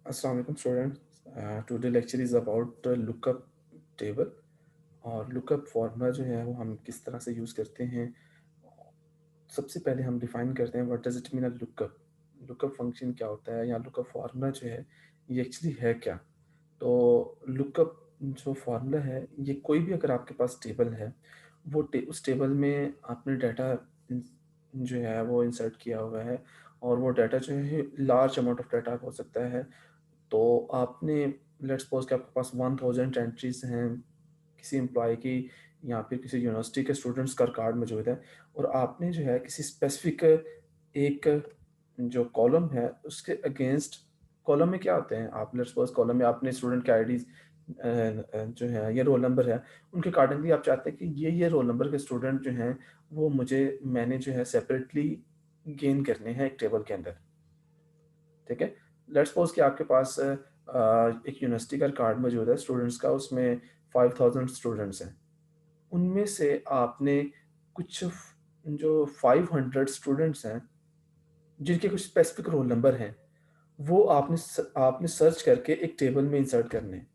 अस्सलाम वालेकुम students. Today lecture is about lookup table और लुकअप फार्मूला जो है वो हम किस तरह से यूज़ करते हैं। सबसे पहले हम डिफाइन करते हैं what does it mean a lookup. Lookup function क्या होता है या लुकअप फार्मूला जो है ये एक्चुअली है क्या। तो लुकअप जो फार्मूला है ये कोई भी अगर आपके पास टेबल है वो उस टेबल में आपने डाटा जो है वो इंसर्ट किया हुआ है और वो डाटा जो है लार्ज अमाउंट ऑफ डाटा हो सकता है। तो आपने लेट्स सपोज़ कि आपके पास 1000 एंट्रीज़ हैं किसी एम्प्लॉयी की या फिर किसी यूनिवर्सिटी के स्टूडेंट्स का रिकॉर्ड मौजूद है और आपने जो है किसी स्पेसिफ़िक एक जो कॉलम है उसके अगेंस्ट कॉलम में क्या होते हैं, आप लेट्स सपोज़ कॉलम में आपने स्टूडेंट के आईडीज़ जो है ये रोल नंबर है, उनके अकॉर्डिंगली आप चाहते हैं कि ये रोल नंबर के स्टूडेंट जो हैं वो मैंने जो है सेपरेटली गेन करने हैं एक टेबल के अंदर। ठीक है? लेट्स सपोज़ कि आपके पास एक यूनिवर्सिटी का रिकॉर्ड मौजूद है स्टूडेंट्स का, उसमें 5000 स्टूडेंट्स हैं। उनमें से आपने कुछ जो 500 स्टूडेंट्स हैं, जिनके कुछ स्पेसिफिक रोल नंबर हैं, वो आपने सर्च करके एक टेबल में इंसर्ट करने हैं।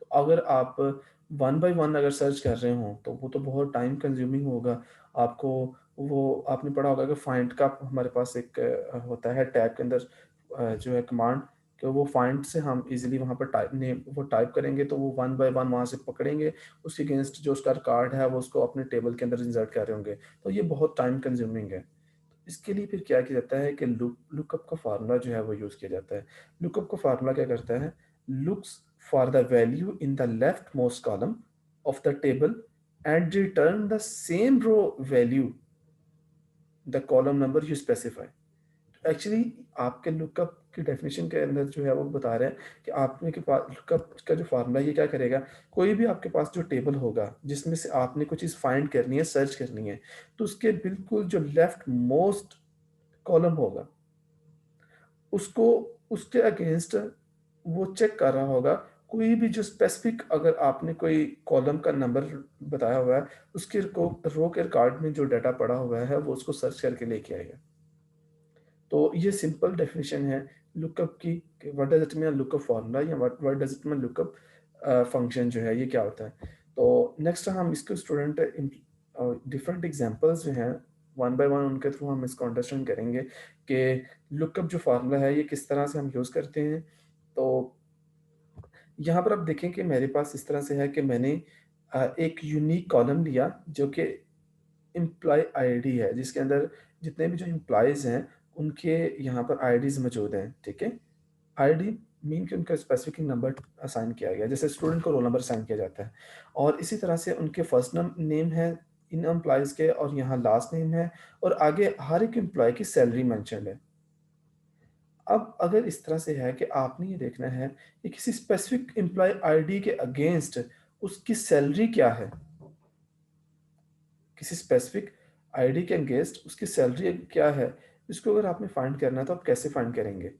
तो अगर आप वन बाय वन अगर सर्च कर रहे हों, तो वो तो बहुत टाइम कंज्यूमिंग होगा। आपको वो आपने पढ़ा होगा कि फाइंड का हमारे पास एक होता है टैब के अंदर जो है कमांड कि वो फाइंड से हम इज़िली वहाँ पर वो टाइप करेंगे तो वो वन बाय वन वहाँ से पकड़ेंगे, उसके अगेंस्ट जो उसका रिकॉर्ड है वो उसको अपने टेबल के अंदर इंसर्ट कर रहे होंगे। तो ये बहुत टाइम कंज्यूमिंग है। इसके लिए फिर क्या किया जाता है कि लुकअप का फ़ॉर्मूला जो है वो यूज़ किया जाता है। लुकअप का फ़ॉर्मूला क्या करता है, looks for the value in the left most column of the table and return the same row value the column number you specify. Actually आपके लुकअप की डेफिनिशन के अंदर जो है वो बता रहा है कि आपने के पास लुकअप का जो फ़ॉर्मूला है ये क्या करेगा, कोई भी आपके पास जो टेबल होगा जिसमें से आपने कोई चीज़ फाइंड करनी है, सर्च करनी है, तो उसके बिल्कुल जो लेफ्ट मोस्ट कॉलम होगा उसको उसके अगेंस्ट वो चेक कर रहा होगा, कोई भी जो स्पेसिफिक अगर आपने कोई कॉलम का नंबर बताया हुआ है, उसके रो के रिकॉर्ड में जो डाटा पड़ा हुआ है, वो उसको सर्च करके लेके आएगा। तो ये सिंपल डेफिनिशन है लुकअप की कि what does it mean lookup formula या what what does it mean lookup function जो है, ये क्या होता है। तो नेक्स्ट हम इसको स्टूडेंट डिफरेंट एग्ज़ाम्पल्स जो हैं, वन बाय वन उनके थ्रू हम इसको अंडरस्टैंड करेंगे कि लुकअप जो फार्मूला है, ये किस तरह से हम यूज़ करते हैं। तो यहाँ पर आप देखें कि मेरे पास इस तरह से है कि मैंने एक यूनिक कॉलम लिया जो कि एम्प्लॉयी आईडी है, जिसके अंदर जितने भी जो एम्प्लॉइज़ हैं, उनके यहाँ पर आईडीज़ मौजूद हैं, ठीक है? आईडी मीन कि उनका स्पेसिफिक नंबर असाइन किया गया है, जैसे स्टूडेंट को रोल नंबर असाइन किया जाता है और इसी तरह से उनके फर्स्ट नेम है इन एम्प्लॉइज़ के और यहाँ लास्ट नेम है और आगे हर एक एम्प्लॉयी की सैलरी मेंशन्ड है। अब अगर इस तरह से है कि आपने ये देखना है कि किसी स्पेसिफिक एम्प्लॉयी आईडी के अगेंस्ट उसकी सैलरी क्या है? किसी स्पेसिफिक आईडी के अगेंस्ट उसकी सैलरी क्या है? इसको अगर आपने फाइंड करना है तो आप कैसे फाइंड करेंगे?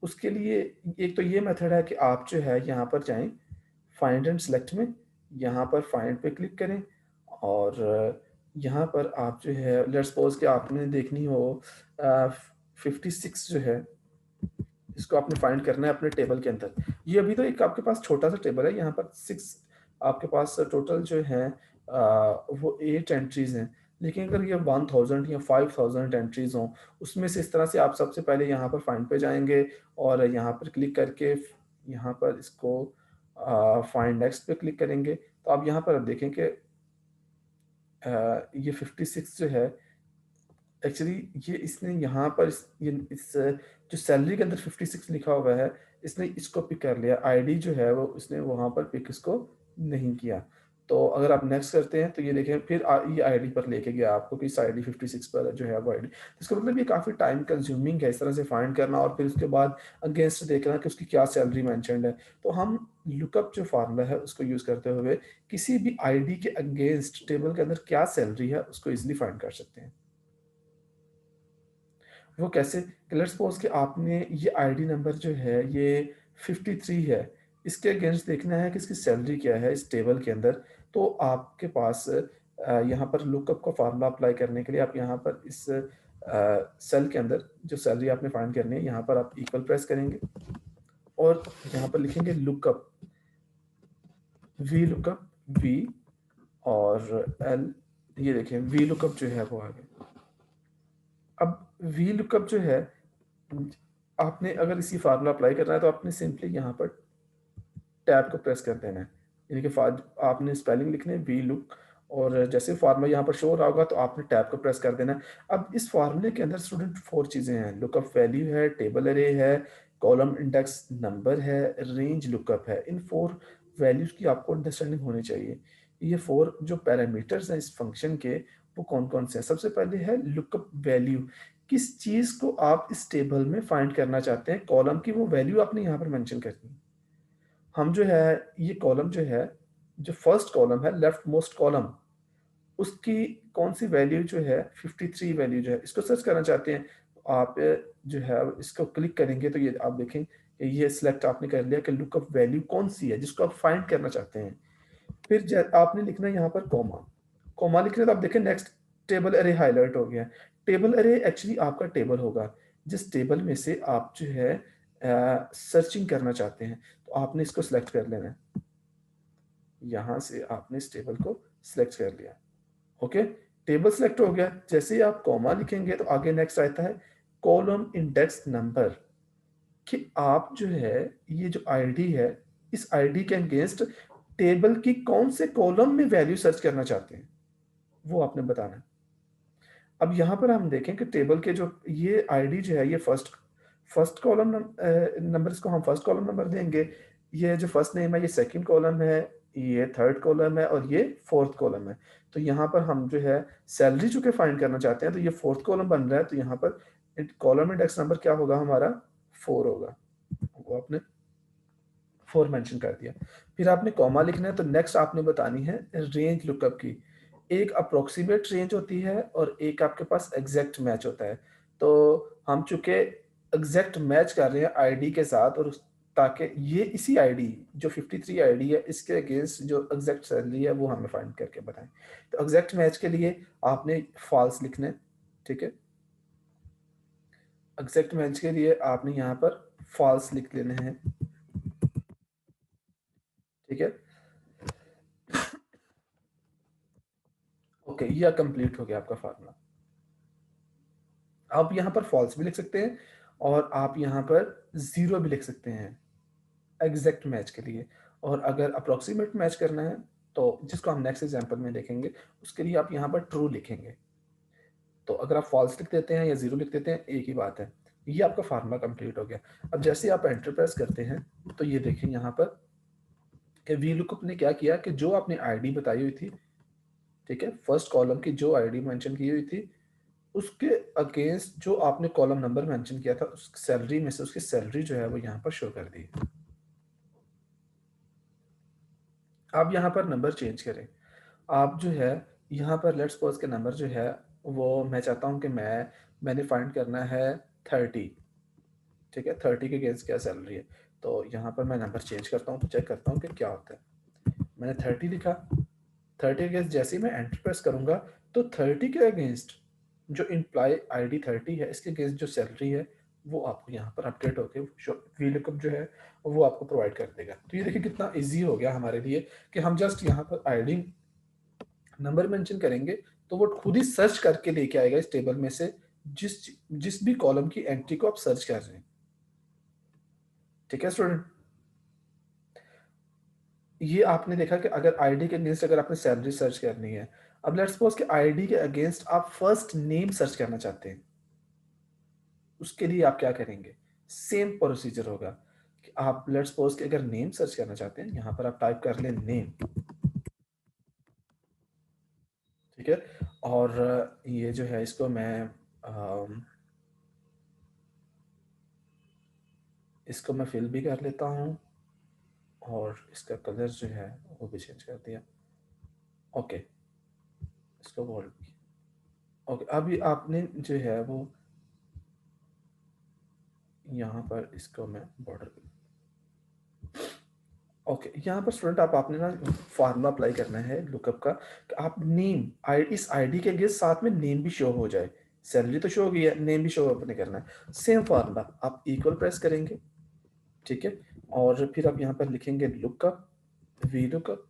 उसके लिए एक तो ये मेथड है कि आप जो है यहाँ पर जाएँ, फाइंड एंड सिलेक्ट में, यहाँ पर फाइंड पे क्लिक करें और यहाँ पर आप जो है लेट्स सपोज़ कि आपने देखनी हो 56 जो है, इसको आपने फाइंड करना है अपने टेबल के अंदर। ये अभी तो एक आपके पास छोटा-सा टेबल है, यहाँ पर 6 आपके पास टोटल जो है वो 8 एंट्रीज़ हैं। लेकिन अगर ये 1000 या 5000 एंट्रीज़ हों, उसमें से इस तरह से आप सबसे पहले यहाँ पर फाइंड पे जाएँगे और यहाँ पर क्लिक करके यहाँ पर इसको फाइंड नेक्स्ट पे क्लिक करेंगे। तो आप यहाँ पर अब देखें कि ये 56 जो है एक्चुअली ये इसने यहाँ पर इस जो सैलरी के अंदर 56 लिखा हुआ है, इसने इसको पिक कर लिया। आईडी जो है वो इसने वहाँ पर पिक इसको नहीं किया। तो अगर आप नेक्स्ट करते हैं तो ये देखें फिर ये आईडी पर लेके गया आपको कि इस आईडी 56 पर जो है वो आईडी। इसका मतलब ये काफ़ी टाइम कंज्यूमिंग है इस तरह से फाइंड करना और फिर उसके बाद अगेंस्ट देखना कि उसकी क्या सैलरी मेंशन्ड है। तो हम लुकअप जो फ़ॉर्मूला है उसको यूज़ करते हुए किसी भी आईडी के अगेंस्ट टेबल के अंदर क्या सैलरी है उसको ईज़िली फाइंड कर सकते हैं। वो कैसे कि लेट्स सपोज़ कि आपने ये आईडी नंबर जो है ये 53 है, इसके अगेंस्ट देखना है कि इसकी सैलरी क्या है इस टेबल के अंदर। तो आपके पास यहाँ पर लुकअप का फ़ॉर्मूला अप्लाई करने के लिए आप यहाँ पर इस सेल के अंदर जो सैलरी आपने फाइंड करनी है, यहाँ पर आप इक्वल प्रेस करेंगे और यहाँ पर लिखेंगे लुकअप, वी लुकअप, वी और एल, ये देखें वी लुकअप जो है वो आ गया। अब वी लुकअप जो है, आपने अगर इसी फार्मूला अप्लाई करना है तो आपने सिंपली यहाँ पर टैब को प्रेस कर देना है, यानी कि आपने स्पेलिंग लिखने वी लुक, और जैसे फार्मूला यहाँ पर शो हो रहा होगा तो आपने टैब को प्रेस कर देना है। अब इस फार्मूले के अंदर स्टूडेंट 4 चीज़ें हैं, लुकअप वैल्यू है, टेबल अरे है, कॉलम इंडेक्स नंबर है, रेंज लुकअप है। इन 4 वैल्यूज़ की आपको अंडरस्टैंडिंग होनी चाहिए। ये 4 जो पैरामीटर्स हैं इस फंक्शन के, वो कौन-कौन से हैं? सबसे पहले है लुकअप वैल्यू, किस चीज़ को आप इस टेबल में फाइंड करना चाहते हैं, कॉलम की वो वैल्यू आपने यहाँ पर मेंशन करनी है। हम जो है ये कॉलम जो है, जो फर्स्ट कॉलम है लेफ्ट मोस्ट कॉलम, उसकी कौन सी वैल्यू जो है 53 वैल्यू जो है इसको सर्च करना चाहते हैं। आप जो है इसको क्लिक करेंगे तो ये आप देखें कि ये सिलेक्ट आपने कर लिया कि लुकअप वैल्यू कौन सी है जिसको आप फाइंड करना चाहते हैं। फिर आपने लिखना है यहाँ पर कॉमा, कॉमा लिखने तो आप देखें नेक्स्ट टेबल अरे हाईलाइट हो गया। टेबल अरे एक्चुअली आपका टेबल होगा जिस टेबल में से आप जो है सर्चिंग करना चाहते हैं, तो आपने इसको सिलेक्ट कर लेना है। यहाँ से आपने इस टेबल को सिलेक्ट कर लिया, ओके, टेबल सिलेक्ट हो गया। जैसे ही आप कॉमा लिखेंगे तो आगे नेक्स्ट आता है कॉलम इंडेक्स नंबर, कि आप जो है ये जो आईडी है, इस आईडी के अगेंस्ट टेबल की कौन से कॉलम में वैल्यू सर्च करना चाहते हैं, वो आपने बताना है। अब यहाँ पर हम देखें कि टेबल के जो ये आईडी जो है ये फर्स्ट कॉलम नंबर, इसको हम फर्स्ट कॉलम नंबर देंगे। ये जो फर्स्ट नेम है ये सेकंड कॉलम है, ये थर्ड कॉलम है और ये फोर्थ कॉलम है। तो यहाँ पर हम जो है सैलरी चूंकि फाइंड करना चाहते हैं तो ये फोर्थ कॉलम बन रहा है, तो यहाँ पर कॉलम इंडेक्स नंबर क्या होगा हमारा 4 होगा, वो आपने 4 मेंशन कर दिया। फिर आपने कॉमा लिखना है, तो नेक्स्ट आपने बतानी है रेंज लुकअप की। एक अप्रोक्सीमेट रेंज होती है और एक आपके पास एग्जैक्ट मैच होता है। तो हम चूंकि एग्जैक्ट मैच कर रहे हैं आईडी के साथ, और ताकि ये इसी आईडी जो 53 आईडी है इसके अगेंस्ट जो एग्जैक्ट सैलरी है वो हमें फाइंड करके बताएं। तो एग्जैक्ट मैच के लिए आपने फॉल्स लिखना है, ठीक है। एग्जैक्ट मैच के लिए आपने यहाँ पर फॉल्स लिख लेने हैं, ठीक है। ओके, ये कंप्लीट हो गया आपका फार्मूला। आप यहाँ पर फॉल्स भी लिख सकते हैं और आप यहाँ पर जीरो भी लिख सकते हैं एग्जैक्ट मैच के लिए। और अगर अप्रोक्सीमेट मैच करना है तो जिसको हम नेक्स्ट एग्जांपल में देखेंगे, उसके लिए आप यहाँ पर ट्रू लिखेंगे। तो अगर आप फॉल्स लिख देते हैं या जीरो लिख देते हैं एक ही बात है। ये आपका फार्मूला कंप्लीट हो गया। अब जैसे आप एंटर प्रेस करते हैं तो ये देखें यहाँ पर कि वी लुकअप ने क्या किया कि जो आपने आईडी बताई हुई थी, ठीक है, फर्स्ट कॉलम की जो आईडी मेंशन की हुई थी उसके अगेंस्ट जो आपने कॉलम नंबर मेंशन किया था उस सैलरी में से उसकी सैलरी जो है वो यहाँ पर शो कर दी। आप यहाँ पर नंबर चेंज करें। आप जो है यहाँ पर लेट्स सपोज के नंबर जो है वो मैं चाहता हूँ कि मैंने फाइंड करना है 30, ठीक है, 30 के अगेंस्ट क्या सैलरी है। तो यहाँ पर मैं नंबर चेंज करता हूँ तो चेक करता हूँ कि क्या होता है। मैंने 30 लिखा, 30 के अगेंस्ट जैसे ही मैं एंटर प्रेस करूंगा तो 30 के अगेंस्ट जो इम्प्लाई आईडी 30 है इसके अगेंस्ट जो सैलरी है वो आपको यहाँ पर अपडेट होकर वी लुकअप जो है वो आपको प्रोवाइड कर देगा। तो ये देखिए कितना इजी हो गया हमारे लिए कि हम जस्ट यहाँ पर आईडी नंबर मेंशन करेंगे तो वो खुद ही सर्च करके लेके आएगा इस टेबल में से जिस जिस भी कॉलम की एंट्री को आप सर्च कर रहे हैं, ठीक है स्टूडेंट। ये आपने देखा कि अगर आईडी के अगेंस्ट अगर आपने सैलरी सर्च करनी है, अब लेट्स सपोज कि आईडी के अगेंस्ट आप फर्स्ट नेम सर्च करना चाहते हैं, उसके लिए आप क्या करेंगे, सेम प्रोसीजर होगा कि आप लेट्स सपोज कि अगर नेम सर्च करना चाहते हैं यहाँ पर आप टाइप कर लें नेम, ठीक है। और ये जो है इसको मैं फिल भी कर लेता हूँ और इसका कलर जो है वो भी चेंज कर दिया, ओके, इसको बोल्ड भी, ओके। अभी आपने जो है वो यहाँ पर इसको मैं बॉर्डर, ओके, यहाँ पर स्टूडेंट आपने ना फार्मूला अप्लाई करना है लुकअप का कि आप नेम इस आईडी के अगेंस्ट साथ में नेम भी शो हो जाए, सैलरी तो शो होगी है, नेम भी शो अपने करना है। सेम फार्मूला, आप इक्वल प्रेस करेंगे, ठीक है, और फिर आप यहाँ पर लिखेंगे lookup, V lookup,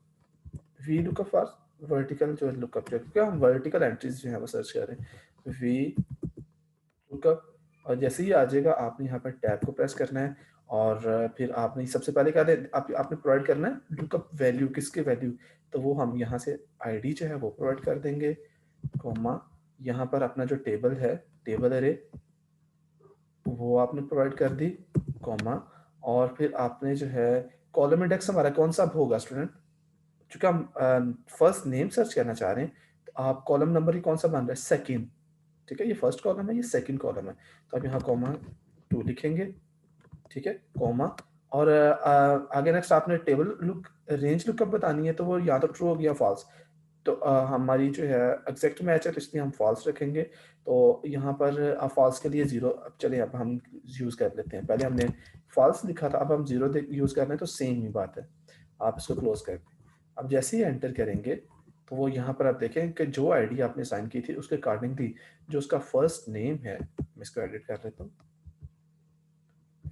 V lookup for vertical जो है लुकअप, क्योंकि हम वर्टिकल एंट्रीज जो है वो सर्च कर रहे हैं, वी लुकअप। और जैसे ही आ जाएगा आपने यहाँ पर टैब को प्रेस करना है, और फिर आपने सबसे पहले क्या आपने प्रोवाइड करना है लुकअप वैल्यू, किसके वैल्यू, तो वो हम यहाँ से आईडी जो है वो प्रोवाइड कर देंगे, कॉमा यहाँ पर अपना जो टेबल है, टेबल अरे, वो आपने प्रोवाइड कर दी, कॉमा, और फिर आपने जो है कॉलम इंडेक्स हमारा कौन सा होगा स्टूडेंट, चूंकि हम फर्स्ट नेम सर्च करना चाह रहे हैं, तो आप कॉलम नंबर ही कौन सा बन रहा है, सेकंड, ठीक है, ये फर्स्ट कॉलम है, ये सेकंड कॉलम है, तो आप यहाँ कॉमा 2 लिखेंगे, ठीक है, कॉमा, और आगे नेक्स्ट आपने टेबल लुक रेंज लुकअप बतानी है, तो वो या तो ट्रू हो गया फॉल्स, तो हमारी जो है एग्जैक्ट मैच है, तो इसलिए हम फॉल्स रखेंगे, तो यहाँ पर फॉल्स के लिए 0, अब चलिए अब हम यूज़ कर लेते हैं, पहले हमने फॉल्स लिखा था, अब हम 0 यूज़ कर रहे हैं, तो सेम ही बात है, आप इसको क्लोज कर दें। अब जैसे ही एंटर करेंगे, तो वो यहाँ पर आप देखें कि जो आईडी आपने साइन की थी उसके अकॉर्डिंगली जो उसका फर्स्ट नेम है, मैं इसको एडिट कर लेता हूँ,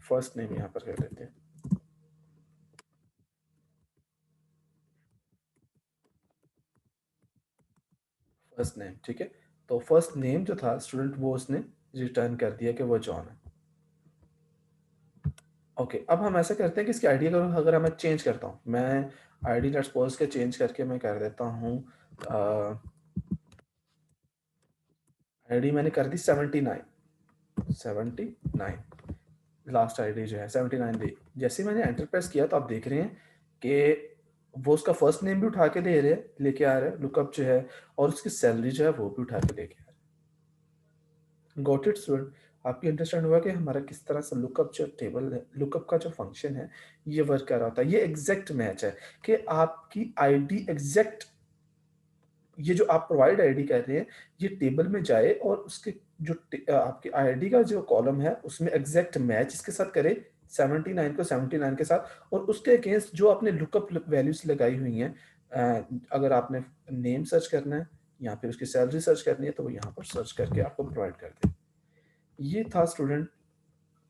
फर्स्ट नेम यहाँ पर कर लेते हैं, फर्स्ट नेम, ठीक है, तो फर्स्ट नेम जो था स्टूडेंट वो उसने रिटर्न कर दिया कि वो जॉन है। ओके, अब हम ऐसा करते हैं कि इसकी आईडी को अगर मैं चेंज करता हूँ, मैं आईडी लेट्स सपोज के चेंज करके मैं कर देता हूँ, आईडी मैंने कर दी 79, 79, लास्ट आईडी जो है 79 दी, जैसे मैंने एंटर प्रेस किया तो आप देख रहे हैं कि वो उसका फर्स्ट नेम भी उठा के लेके आ रहे हैं लुकअप जो है, और उसकी सैलरी जो है वो भी उठा के लेके आ रहे हैं। गॉट इट स्टूडेंट, आपकी अंडरस्टैंड हुआ कि हमारा किस तरह से लुकअप जो टेबल है, लुकअप का जो फंक्शन है ये वर्क कर रहा होता है। ये एग्जैक्ट मैच है कि आपकी आईडी एग्जैक्ट, ये जो आप प्रोवाइड आईडी कर रहे हैं ये टेबल में जाए और उसके जो आपकी आईडी का जो कॉलम है उसमें एग्जैक्ट मैच इसके साथ करे, 79 को 79 के साथ, और उसके अगेंस्ट जो आपने लुकअप वैल्यूज लगाई हुई हैं, अगर आपने नेम सर्च करना है या फिर उसकी सैलरी सर्च करनी है तो वो यहाँ पर सर्च करके आपको प्रोवाइड कर दे। ये था स्टूडेंट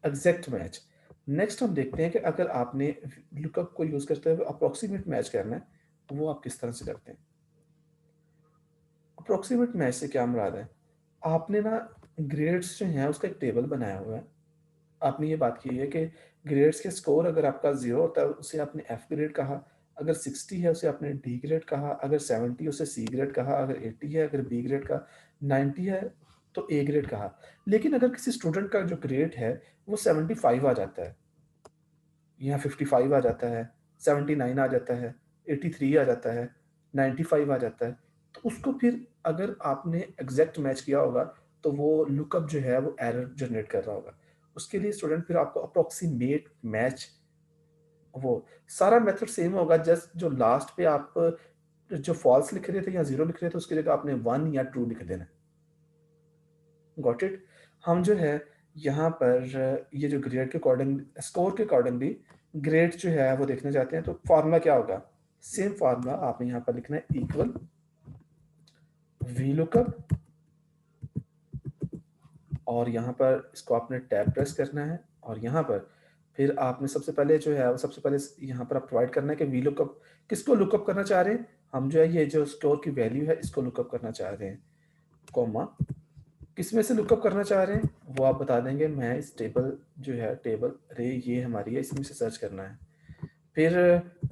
एग्जैक्ट मैच। नेक्स्ट हम देखते हैं कि अगर आपने लुकअप को यूज करते हुए अप्रोक्सीमेट मैच करना है, वो आप किस तरह से करते हैं। अप्रोक्सीमेट मैच से क्या मुराद है, आपने ना ग्रेड्स जो हैं उसका एक टेबल बनाया हुआ है, आपने ये बात की है कि ग्रेड्स के स्कोर अगर आपका 0 होता है उसे आपने एफ ग्रेड कहा, अगर 60 है उसे आपने डी ग्रेड कहा, अगर 70 उसे सी ग्रेड कहा, अगर 80 है अगर बी ग्रेड का, 90 है तो ए ग्रेड कहा। लेकिन अगर किसी स्टूडेंट का जो ग्रेड है वो 75 आ जाता है, यहाँ 55 आ जाता है, 79 आ जाता है, 83 आ जाता है, 95 आ जाता है, तो उसको फिर अगर आपने एग्जैक्ट मैच किया होगा तो वो लुकअप जो है वो एरर जनरेट कर रहा होगा। उसके लिए स्टूडेंट फिर आपको अप्रोक्सीमेट मैच, वो सारा मेथड सेम होगा, जस्ट जो लास्ट पे आप जो फॉल्स लिख रहे थे या 0 लिख रहे थे उसकी जगह आपने 1 या ट्रू लिख देना। Got it. हम जो है यहाँ पर ये जो ग्रेड के अकॉर्डिंग स्कोर के अकॉर्डिंगली ग्रेड जो है वो देखना चाहते हैं, तो फार्मूला क्या होगा, सेम फार्मूला आपने यहाँ पर लिखना है, इक्वल वी लुकअप, और यहाँ पर इसको आपने टैब प्रेस करना है, और यहाँ पर फिर आपने सबसे पहले जो है वो सबसे पहले यहाँ पर आप प्रोवाइड करना है कि वी लुकअप किसको लुकअप करना चाह रहे हैं, हम जो है ये जो स्कोर की वैल्यू है इसको लुकअप करना चाह रहे हैं, कॉमा किस में से लुकअप करना चाह रहे हैं वो आप बता देंगे, मैं इस टेबल जो है टेबल अरे ये हमारी है इसमें से सर्च करना है। फिर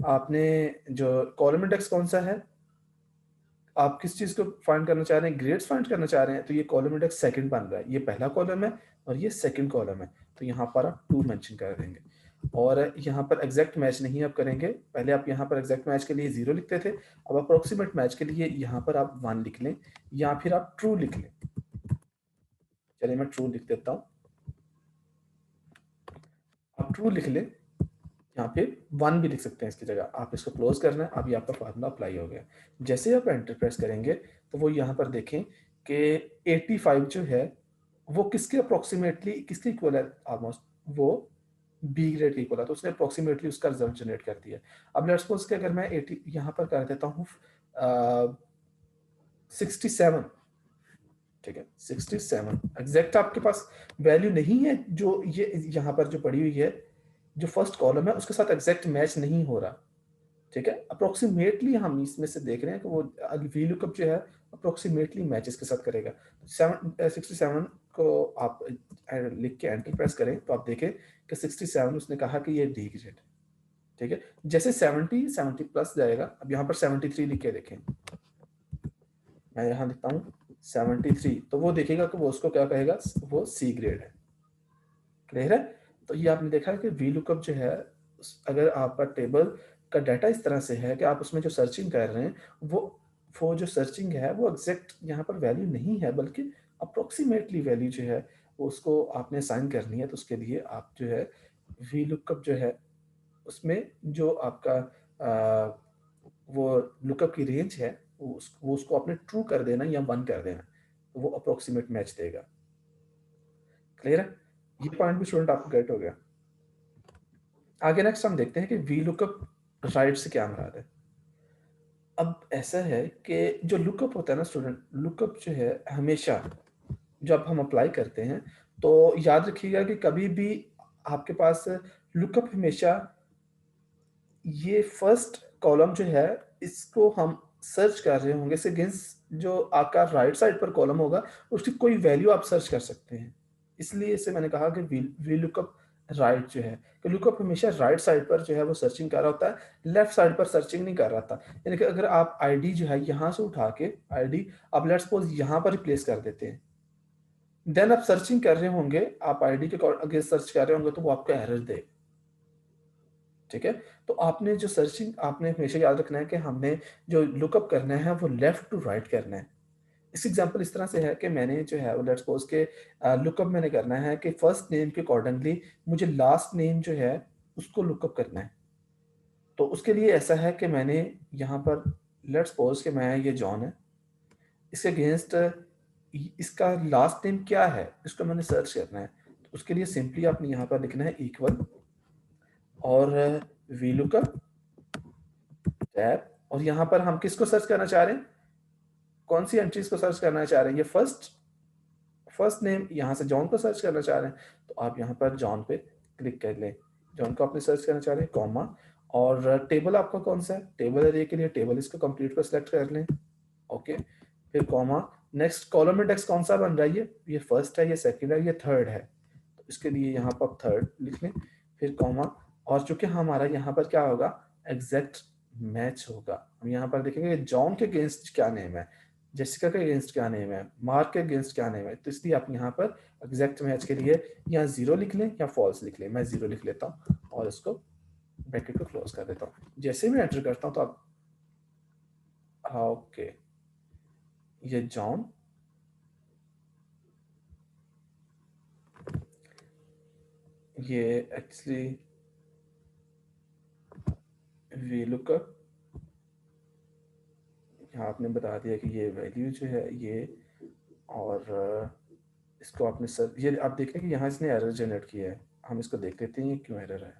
आपने जो कॉलम इंडेक्स कौन सा है, आप किस चीज़ को फाइंड करना चाह रहे हैं, ग्रेड्स फाइंड करना चाह रहे हैं, तो ये कॉलम इंडेक्स सेकंड बन रहा है, ये पहला कॉलम है और ये सेकंड कॉलम है, तो यहाँ पर आप 2 मेंशन कर देंगे। और यहाँ पर एग्जैक्ट मैच नहीं आप करेंगे, पहले आप यहाँ पर एग्जैक्ट मैच के लिए 0 लिखते थे, अब अप्रोक्सीमेट मैच के लिए यहाँ पर आप 1 लिख लें या फिर आप ट्रू लिख लें। चलिए मैं ट्रू लिख देता हूँ, आप ट्रू लिख लें, यहाँ पे 1 भी लिख सकते हैं इसकी जगह, आप इसको क्लोज करना है, अभी आपका फार्मूला अप्लाई हो गया। जैसे आप एंटर प्रेस करेंगे तो वो यहाँ पर देखें कि 85 जो है वो किसके अप्रोक्सीमेटली किसके इक्वल है, ऑलमोस्ट वो बी ग्रेड के इक्वल है, तो उसने अप्रोक्सीमेटली उसका रिजल्ट जनरेट कर दिया। अब लेट्स सपोज कि अगर मैं 80 यहाँ पर कर देता हूँ 67, ठीक है, 67 एग्जैक्ट आपके पास वैल्यू नहीं है, जो ये यहाँ पर जो पड़ी हुई है, जो फर्स्ट कॉलम है उसके साथ एग्जैक्ट मैच नहीं हो रहा। ठीक है, अप्रोक्सीमेटली हम इसमें से देख रहे हैं कि वो वी लुकअप जो है अप्रोक्सीमेटली मैच इसके साथ करेगा। 67 को आप लिख के एंटर प्रेस करें तो आप देखें कि 67 उसने कहा कि ये डी ग्रेड। ठीक है, जैसे 70 प्लस जाएगा, अब यहाँ पर 73 लिख के देखें, मैं यहाँ लिखता हूँ 73, तो वो देखेगा कि वो उसको क्या कहेगा, वो सी ग्रेड है। क्लियर है? तो ये आपने देखा है कि वी लुकअप जो है, अगर आपका टेबल का डाटा इस तरह से है कि आप उसमें जो सर्चिंग कर रहे हैं, वो जो सर्चिंग है वो एग्जैक्ट यहाँ पर वैल्यू नहीं है, बल्कि अप्रोक्सीमेटली वैल्यू जो है वो उसको आपने असाइन करनी है। तो उसके लिए आप जो है वी लुकअप जो है उसमें जो आपका वो लुकअप की रेंज है वो उसको आपने ट्रू कर देना या 1 कर देना, तो वो अप्रोक्सीमेट मैच देगा। क्लियर है? ये पॉइंट भी स्टूडेंट आपको गेट हो गया। आगे नेक्स्ट हम देखते हैं कि वी लुकअप राइट से क्या मुराद है। अब ऐसा है कि जो लुकअप होता है ना स्टूडेंट, लुकअप जो है हमेशा जब हम अप्लाई करते हैं तो याद रखिएगा कि कभी भी आपके पास लुकअप हमेशा ये फर्स्ट कॉलम जो है इसको हम सर्च कर रहे होंगे से अगेंस्ट जो आपका राइट साइड पर कॉलम होगा उसकी कोई वैल्यू आप सर्च कर सकते हैं। इसलिए इसे मैंने कहा कि वी लुकअप राइट जो है कि लुकअप हमेशा राइट साइड पर जो है वो सर्चिंग कर रहा होता है, लेफ्ट साइड पर सर्चिंग नहीं कर रहा था। यानी कि अगर आप आईडी जो है यहाँ से उठा के आईडी आप लेट्स सपोज यहाँ पर रिप्लेस कर देते हैं, देन आप सर्चिंग कर रहे होंगे, आप आईडी के अगेंस्ट सर्च कर रहे होंगे तो वो आपको एरर देगा। ठीक है, तो आपने जो सर्चिंग आपने हमेशा याद रखना है कि हमने जो लुकअप करना है वो लेफ्ट टू राइट करना है। इस एग्जांपल इस तरह से है कि मैंने जो है वो लेट्स सपोज के लुकअप मैंने करना है कि फर्स्ट नेम के अकॉर्डिंगली मुझे लास्ट नेम जो है उसको लुकअप करना है। तो उसके लिए ऐसा है कि मैंने यहाँ पर लेट्स सपोज कि मैं ये जॉन है, इसके अगेंस्ट इसका लास्ट नेम क्या है इसको मैंने सर्च करना है। तो उसके लिए सिंपली आपने यहाँ पर लिखना है इक्वल और वी लुकअप टैब, और यहाँ पर हम किसको सर्च करना चाह रहे हैं, कौन सी एंट्रीज को सर्च करना चाह रहे हैं, ये फर्स्ट नेम यहाँ से जॉन को सर्च करना चाह रहे हैं तो आप यहाँ पर जॉन पे क्लिक कर लें। जॉन को आपने सर्च करना चाह रहे हैं, कॉमा, और टेबल आपका कौन सा है, टेबल एरिया के लिए टेबल इसको कंप्लीट को सिलेक्ट कर लें। ओके, फिर कॉमा, नेक्स्ट कॉलम इंडेक्स कौन सा बन रहा है, ये फर्स्ट है, ये सेकंड है, ये थर्ड है, तो इसके लिए यहाँ पर आप थर्ड लिख लें, फिर कॉमा, और चूंकि हमारा यहाँ पर क्या होगा, एग्जैक्ट मैच होगा। हम यहाँ पर देखेंगे जॉन के अगेंस्ट क्या नेम है, जेसिका के अगेंस्ट क्या नेम है, मार्क के अगेंस्ट क्या नेम है, तो इसलिए आप यहाँ पर एग्जैक्ट मैच के लिए यहाँ 0 लिख लें या फॉल्स लिख लें। मैं 0 लिख लेता हूँ और इसको ब्रैकेट को क्लोज कर देता हूँ। जैसे मैं एंटर करता हूँ तो आप ओके, ये जॉन, ये एक्चुअली वी लुकअप यहाँ आपने बता दिया कि ये वैल्यू जो है ये, और इसको आपने सर ये आप देख रहे हैं कि यहाँ इसने एरर जनरेट किया है। हम इसको देख लेते हैं क्यों एरर है।